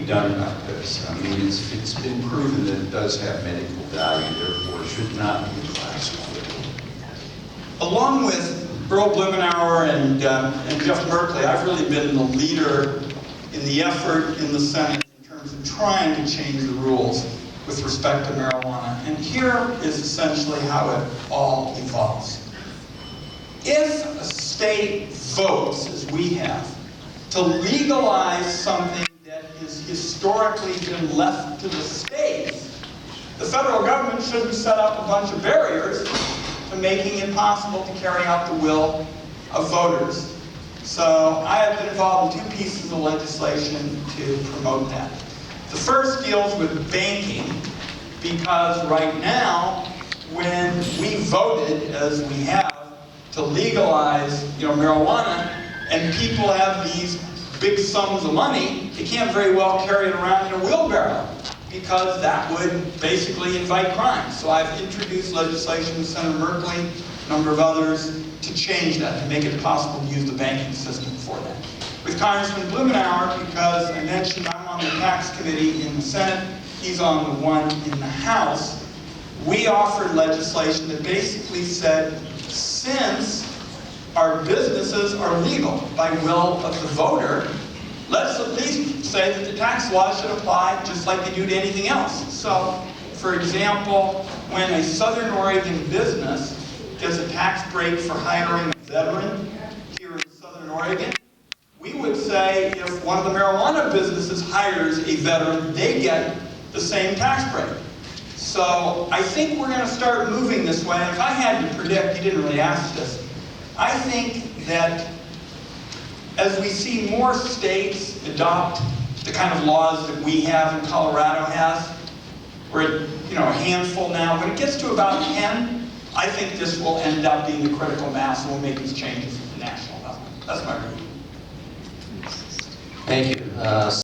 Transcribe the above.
be done about this? I mean, it's been proven that it does have medical value, therefore it should not be classified. Along with Earl Blumenauer and Jeff Merkley, I've really been the leader in the effort in the Senate in terms of trying to change the rules with respect to marijuana. And here is essentially how it all evolves. If a state votes, as we have, to legalize something that has historically been left to the states, the federal government shouldn't set up a bunch of barriers to making it possible to carry out the will of voters. So I have been involved in 2 pieces of legislation to promote that. The first deals with banking, because right now, when we voted, as we have, to legalize marijuana, and people have these big sums of money, they can't very well carry it around in a wheelbarrow, because that would basically invite crime. So I've introduced legislation with Senator Merkley, a number of others, to change that, to make it possible to use the banking system for that. With Congressman Blumenauer, because I mentioned I'm on the tax committee in the Senate, he's on the one in the House, we offered legislation that basically said, since our businesses are legal by will of the voter, let's at least say that the tax law should apply just like they do to anything else. So, for example, when a Southern Oregon business gets a tax break for hiring a veteran here in Southern Oregon, we would say if one of the marijuana businesses hires a veteran, they get the same tax break. So I think we're going to start moving this way. If I had to predict, you didn't really ask this, I think that as we see more states adopt the kind of laws that we have and Colorado has, we're at a handful now. When it gets to about 10, I think this will end up being the critical mass and we'll make these changes at the national level. That's my view. Thank you.